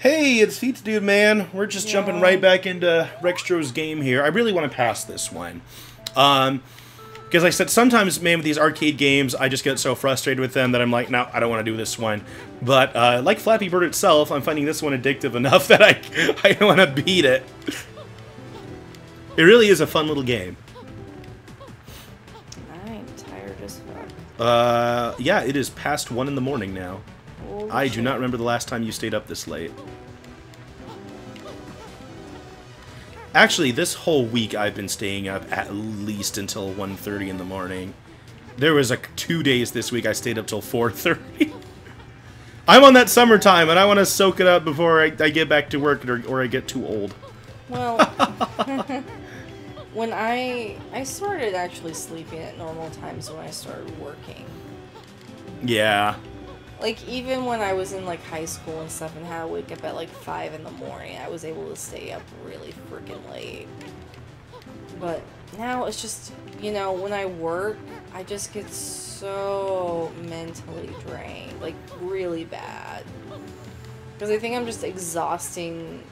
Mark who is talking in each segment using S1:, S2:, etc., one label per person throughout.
S1: Hey, it's Feats Dude, man. We're just jumping right back into Rextro's game here. I really want to pass this one. Because I said, sometimes, man, with these arcade games, I just get so frustrated with them that I'm like, no, I don't want to do this one. But, like Flappy Bird itself, I'm finding this one addictive enough that I want to beat it. It really is a fun little game.
S2: I'm tired as fuck.
S1: Yeah, it is past 1 in the morning now.
S2: Holy
S1: I
S2: shit.
S1: do not remember the last time you stayed up this late. Actually, this whole week I've been staying up at least until 1:30 in the morning. There was like 2 days this week I stayed up till 4:30. I'm on that summertime and I want to soak it up before I get back to work or I get too old.
S2: Well, when I started actually sleeping at normal times when I started working.
S1: Yeah.
S2: Like, even when I was in, like, high school and stuff and had to wake up at, like, 5 in the morning, I was able to stay up really freaking late. But now it's just, you know, when I work, I just get so mentally drained. Like, really bad. Because I think I'm just exhausting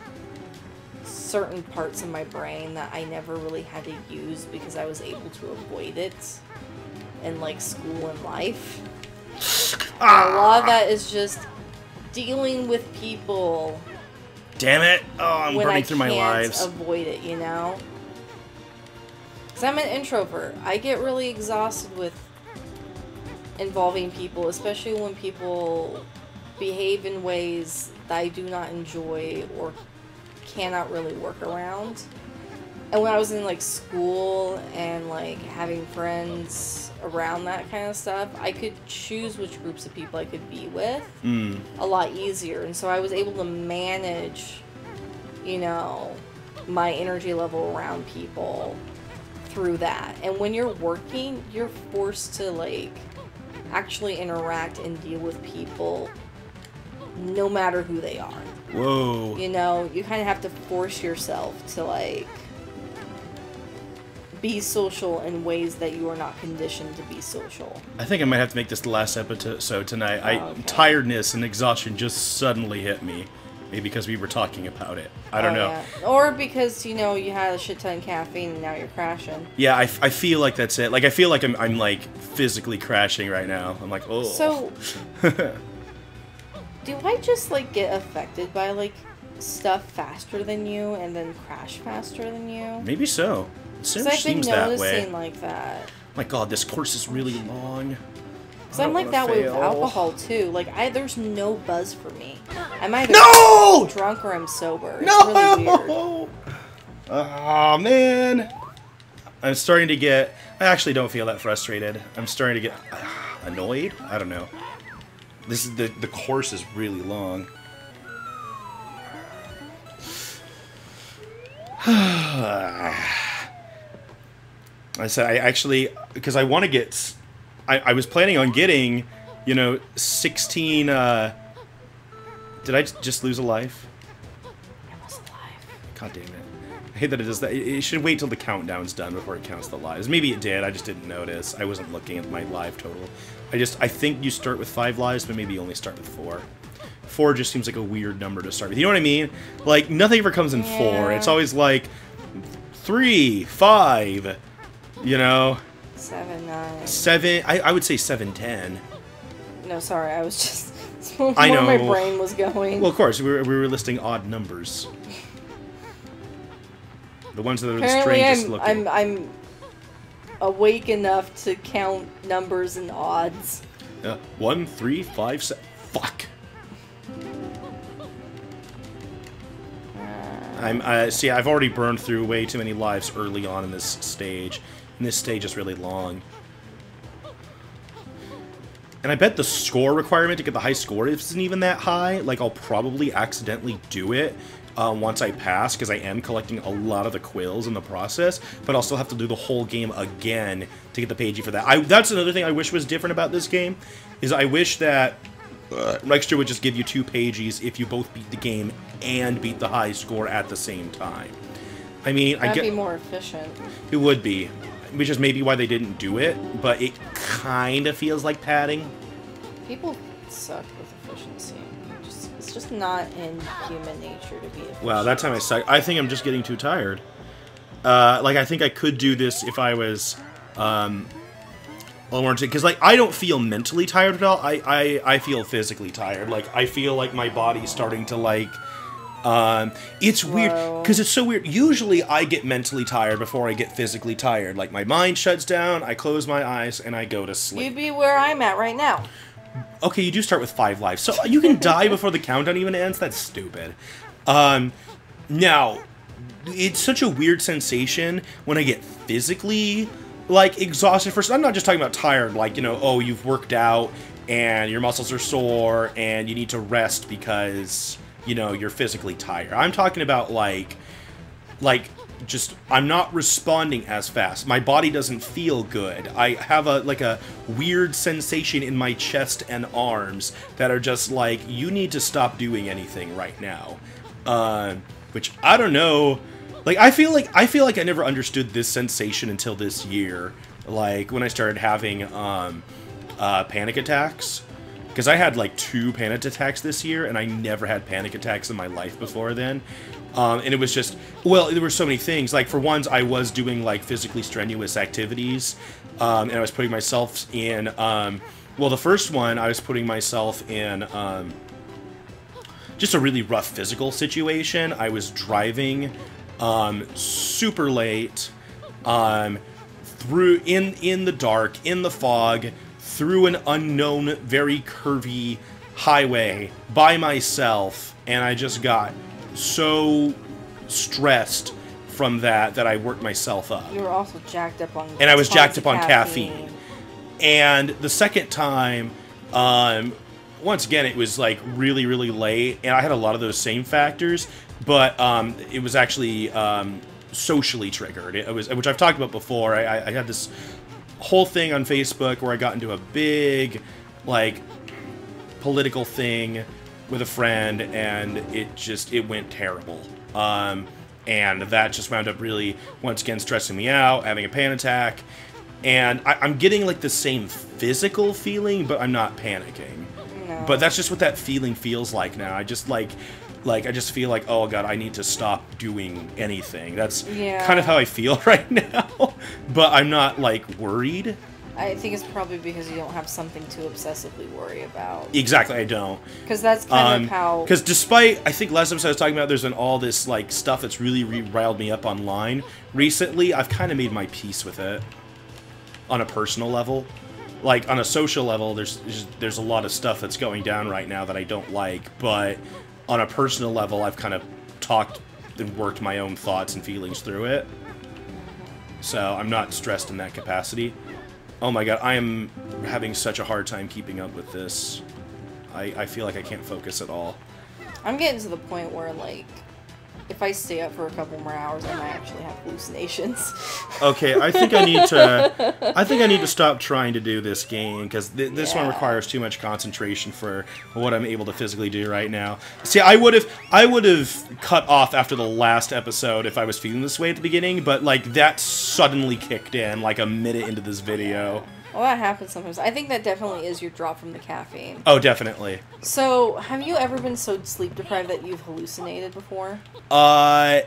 S2: certain parts of my brain that I never really had to use because I was able to avoid it in, like, school and life. And a lot of that is just dealing with people.
S1: Damn it! Oh, I'm burning through my lives.
S2: Avoid it, you know? Because I'm an introvert. I get really exhausted with involving people, especially when people behave in ways that I do not enjoy or cannot really work around. And when I was in, like, school and, like, having friends around that kind of stuff, I could choose which groups of people I could be with a lot easier. And so I was able to manage, you know, my energy level around people through that. And when you're working, you're forced to, like, actually interact and deal with people no matter who they are.
S1: Whoa.
S2: You know, you kind of have to force yourself to, like, be social in ways that you are not conditioned to be social.
S1: I think I might have to make this the last episode tonight.
S2: Okay.
S1: Tiredness and exhaustion just suddenly hit me. Maybe because we were talking about it. I don't know.
S2: Yeah. Or because, you know, you had a shit ton of caffeine and now you're crashing.
S1: Yeah, I feel like that's it. Like, I feel like I'm like, physically crashing right now. I'm like, oh.
S2: So, do I just, like, get affected by, like, stuff faster than you and then crash faster than you?
S1: Maybe so. It
S2: Because I've been
S1: seems that way.
S2: noticing like that.
S1: My god, this course is really long.
S2: Because I'm like that way with alcohol too. Like, there's no buzz for me. I'm either drunk or I'm sober. It's really weird.
S1: Oh man. I'm starting to get... I actually don't feel that frustrated. I'm starting to get annoyed? I don't know. This is the course is really long. I said, I actually, because I want to get, I was planning on getting, you know, 16, did I just lose a life?
S2: I was alive.
S1: God damn it. I hate that it does that. It should wait till the countdown's done before it counts the lives. Maybe it did, I just didn't notice. I wasn't looking at my live total. I think you start with 5 lives, but maybe you only start with 4. 4 just seems like a weird number to start with. You know what I mean? Like, nothing ever comes in 4. It's always like 3, 5... You know?
S2: 7, 9.
S1: 7, I would say 7, 10.
S2: No, sorry, I was just... That's
S1: I know.
S2: where my brain was going.
S1: Well, of course, we were listing odd numbers. The ones that are the strangest looking.
S2: I'm awake enough to count numbers and odds.
S1: 1, 3, 5, 7. Fuck. See, I've already burned through way too many lives early on in this stage. And this stage is really long. And I bet the score requirement to get the high score isn't even that high. Like, I'll probably accidentally do it once I pass, because I am collecting a lot of the quills in the process. But I'll still have to do the whole game again to get the pagey for that. That's another thing I wish was different about this game, is I wish that Rextra would just give you 2 pages if you both beat the game and beat the high score at the same time. I mean,
S2: That'd be more efficient.
S1: It would be. Which is maybe why they didn't do it, but it kind of feels like padding.
S2: People suck with efficiency. Just It's just not in human nature to be efficient.
S1: Wow, that time I suck. I think I'm just getting too tired. I think I could do this if I was, because, I don't feel mentally tired at all. I feel physically tired. I feel like my body's starting to, it's weird, because it's so weird. Usually I get mentally tired before I get physically tired. My mind shuts down, I close my eyes, and I go to sleep.
S2: You'd be where I'm at right now.
S1: Okay, you do start with 5 lives, so you can die before the countdown even ends? That's stupid. Now, it's such a weird sensation when I get physically, exhausted first. I'm not just talking about tired, oh, you've worked out, and your muscles are sore, and you need to rest because, you're physically tired. I'm talking about, just, I'm not responding as fast. My body doesn't feel good. I have a weird sensation in my chest and arms that are just you need to stop doing anything right now. Which, I don't know. I feel like I never understood this sensation until this year. When I started having, panic attacks. Because I had 2 panic attacks this year, and I never had panic attacks in my life before then. And it was just, there were so many things. For ones, I was doing, physically strenuous activities, and I was putting myself in, the first one, I was putting myself in, just a really rough physical situation. I was driving, super late, through, in the dark, in the fog, through an unknown, very curvy highway by myself, and I just got so stressed from that I worked myself up.
S2: You were also jacked up on
S1: and I was jacked up on caffeine. And the second time, once again, it was really, really late, and I had a lot of those same factors, but it was actually socially triggered. It was, which I've talked about before. I had this whole thing on Facebook where I got into a big, political thing with a friend, and it went terrible. And that just wound up really, once again, stressing me out, having a panic attack, and I'm getting, the same physical feeling, but I'm not panicking.
S2: No.
S1: But that's just what that feeling feels like now. I just, I just feel like, oh god, I need to stop doing anything. That's kind of how I feel right now. But I'm not, worried.
S2: I think it's probably because you don't have something to obsessively worry about.
S1: Exactly, I don't.
S2: Because that's kind of how...
S1: Because despite, I think last episode I was talking about, there's been all this, stuff that's really riled me up online recently, I've kind of made my peace with it. On a personal level. On a social level, there's a lot of stuff that's going down right now that I don't like, but on a personal level, I've kind of talked and worked my own thoughts and feelings through it. So I'm not stressed in that capacity. Oh my god, I am having such a hard time keeping up with this. I feel like I can't focus at all.
S2: I'm getting to the point where, if I stay up for a couple more hours, I might actually have hallucinations.
S1: Okay, I think I need to stop trying to do this game, because this one requires too much concentration for what I'm able to physically do right now. See, I would have cut off after the last episode if I was feeling this way at the beginning, but that suddenly kicked in a minute into this video.
S2: Well, that happens sometimes. I think that definitely is your drop from the caffeine.
S1: Oh, definitely.
S2: So, have you ever been so sleep deprived that you've hallucinated before?
S1: I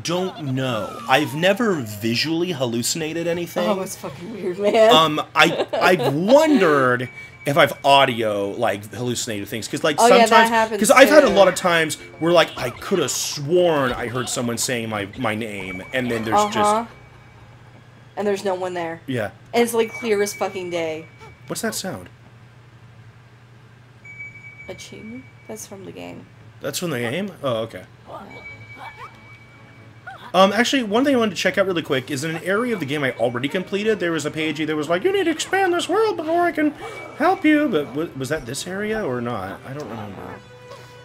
S1: don't know. I've never visually hallucinated anything.
S2: Oh, it's fucking weird, man.
S1: I've wondered if I've audio, hallucinated things. Because, sometimes...
S2: yeah, that happens,
S1: because I've had a lot of times where, I could have sworn I heard someone saying my name, and then there's just...
S2: And there's no one there.
S1: Yeah.
S2: And it's, clear as fucking day.
S1: What's that sound?
S2: Achievement? That's from the game.
S1: That's from the game? Oh, okay. Actually, one thing I wanted to check out really quick is in an area of the game I already completed, there was a page that was you need to expand this world before I can help you. But was that this area or not? I don't remember.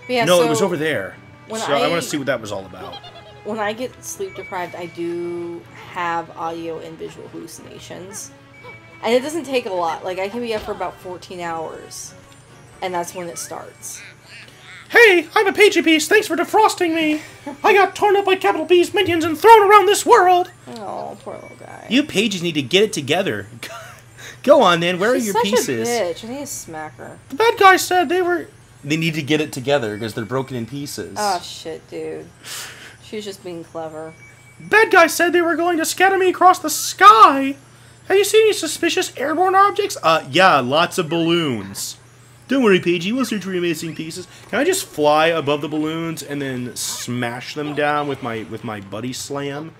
S2: Yeah,
S1: no,
S2: so
S1: it was over there. So I want to see what that was all about.
S2: When I get sleep deprived, I do have audio and visual hallucinations. And it doesn't take a lot. I can be up for about 14 hours. And that's when it starts.
S1: Hey, I'm a Pagey Beast. Thanks for defrosting me. I got torn up by Capital B's minions and thrown around this world.
S2: Oh, poor little guy.
S1: You Pages need to get it together. Go on, then. Where are your pieces?
S2: She's such a bitch. I need to smack her.
S1: The bad guy said they were... They need to get it together because they're broken in pieces.
S2: Oh, shit, dude. She's just being clever.
S1: Bad guys said they were going to scatter me across the sky. Have you seen any suspicious airborne objects? Yeah, lots of balloons. Don't worry, Paigey, we'll search for your missing pieces. Can I just fly above the balloons and then smash them down with my buddy slam?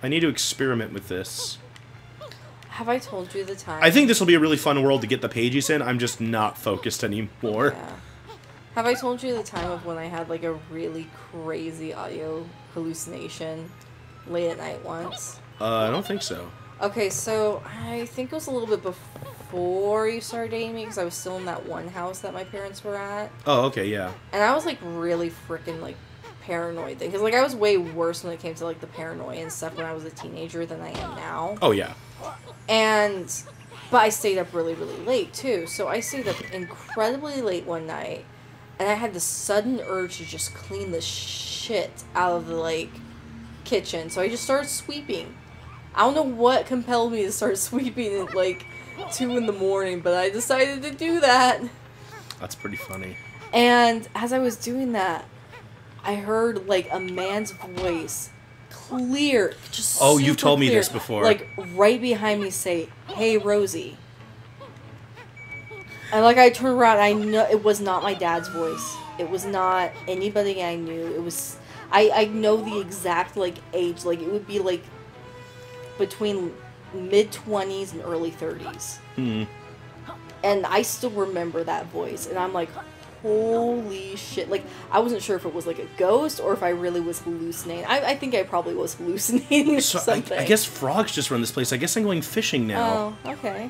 S1: I need to experiment with this.
S2: Have I told you the time?
S1: I think this will be a really fun world to get the Paigeys in. I'm just not focused anymore.
S2: Yeah. Have I told you the time of when I had, like, a really crazy audio hallucination late at night once?
S1: I don't think so.
S2: Okay, so I think it was a little bit before you started dating me, because I was still in that one house that my parents were at.
S1: Oh, okay, yeah.
S2: And I was, like, really freaking, like, paranoid then. Because, like, I was way worse when it came to, like, the paranoia and stuff when I was a teenager than I am now.
S1: Oh, yeah.
S2: But I stayed up really, really late, too. So I stayed up incredibly late one night, and I had the sudden urge to just clean the shit out of the, like, kitchen. So I just started sweeping. I don't know what compelled me to start sweeping at, like, 2 in the morning, but I decided to do that.
S1: That's pretty funny.
S2: And as I was doing that, I heard, like, a man's voice, clear, just
S1: Oh,
S2: super
S1: you've told me
S2: clear,
S1: this before.
S2: like, right behind me say, "Hey, Rosie." And, like, I turned around, and I know it was not my dad's voice. It was not anybody I knew. It was, I know the exact, like, age. Like, it would be, like, between mid-20s and early 30s.
S1: Hmm.
S2: And I still remember that voice. And I'm like, holy shit. Like, I wasn't sure if it was, like, a ghost or if I really was hallucinating. I think I probably was hallucinating or something.
S1: I guess frogs just run this place. I guess I'm going fishing now.
S2: Oh, okay.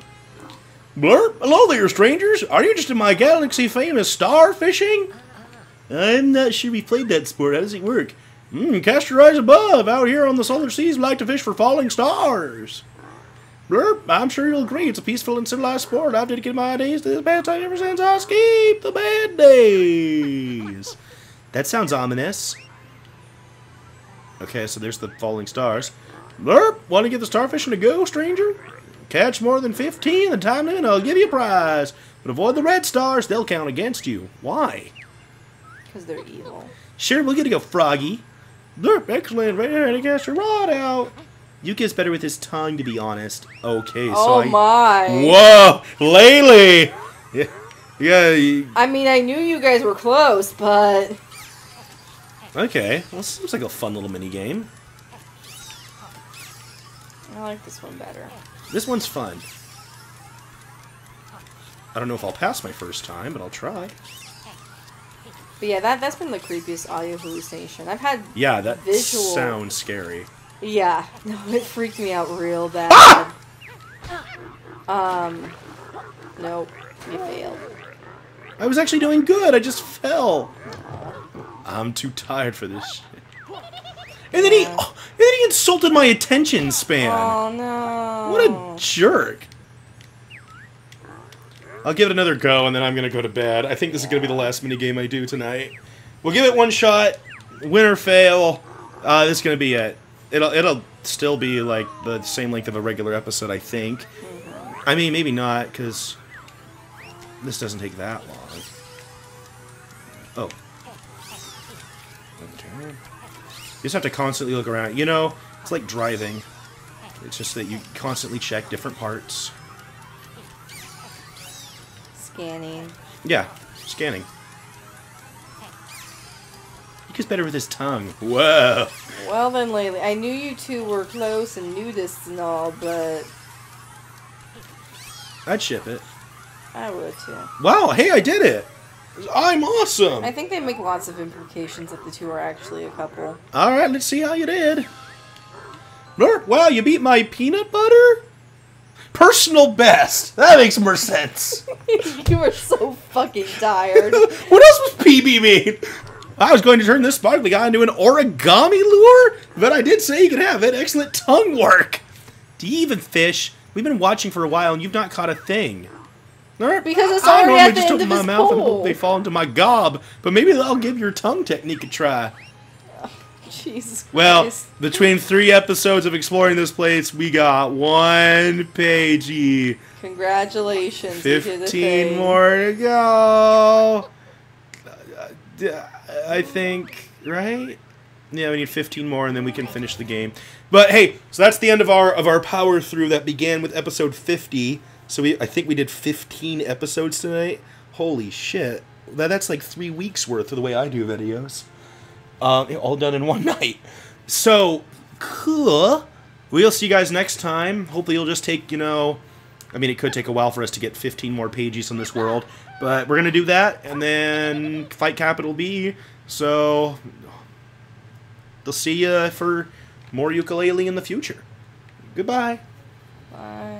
S1: Blurp, hello there, strangers. Are you interested in my galaxy-famous star fishing? I'm not sure we played that sport. How does it work? Cast your eyes above. Out here on the solar seas, we like to fish for falling stars. Blurp, I'm sure you'll agree. It's a peaceful and civilized sport. I've dedicated my days to this pastime ever since I escaped the bad days. That sounds ominous. Okay, so there's the falling stars. Blurp, want to get the starfishing to go, stranger? Catch more than 15 the time limit, I'll give you a prize. But avoid the red stars, they'll count against you. Why?
S2: Because they're evil.
S1: Sure, we'll get to go, Froggy. Blurp, excellent, ready to cast your rod out. Yuka's better with his tongue, to be honest. Okay, so
S2: Oh my.
S1: Whoa, Laylee! Yeah.
S2: I mean, I knew you guys were close, but...
S1: Okay, well, seems like a fun little mini game.
S2: I like this one better.
S1: This one's fun. I don't know if I'll pass my first time, but I'll try.
S2: But yeah, that's been the creepiest audio hallucination. I've had
S1: Yeah, that
S2: visual...
S1: sounds scary.
S2: Yeah. No, it freaked me out real bad. Ah! Nope. You failed.
S1: I was actually doing good, I just fell. I'm too tired for this shit. And then he insulted my attention span.
S2: Oh no.
S1: What a jerk. I'll give it another go, and then I'm going to go to bed. I think this is going to be the last minigame I do tonight. We'll give it one shot. Win or fail. This is going to be it. It'll still be, like, the same length of a regular episode, I think. I mean, maybe not, because this doesn't take that long. Oh. Okay. You just have to constantly look around. You know, it's like driving. It's just that you constantly check different parts.
S2: Scanning.
S1: Yeah, scanning. Yuka's better with his tongue. Whoa.
S2: Well then, Laylee, I knew you two were close and nudists and all, but...
S1: I'd ship it.
S2: I would too.
S1: Wow, hey, I did it! I'm awesome!
S2: I think they make lots of implications that the two are actually a couple.
S1: Alright, let's see how you did. Wow, you beat my peanut butter? Personal best! That makes more sense.
S2: You were so fucking tired.
S1: What else was PB mean? I was going to turn this sparkly guy into an origami lure, but I did say you could have it. Excellent tongue work. Do you even fish? We've been watching for a while and you've not caught a thing.
S2: Because it's
S1: I
S2: already
S1: normally
S2: at the
S1: just
S2: end
S1: open
S2: of
S1: my
S2: his
S1: mouth and
S2: pole.
S1: hope they fall into my gob, but maybe I'll give your tongue technique a try.
S2: Jesus Christ.
S1: Well, between 3 episodes of exploring this place, we got 1 pagey.
S2: Congratulations. you did the
S1: 15
S2: thing.
S1: more to go. I think, right? Yeah, we need 15 more, and then we can finish the game. But hey, so that's the end of our power through that began with episode 50. So I think we did 15 episodes tonight. Holy shit. That's like 3 weeks worth of the way I do videos. All done in one night. So, cool. We'll see you guys next time. Hopefully you'll just take, I mean, it could take a while for us to get 15 more pages on this world. But we're going to do that, and then fight Capital B. So, they'll see you for more Yooka-Laylee in the future. Goodbye.
S2: Bye.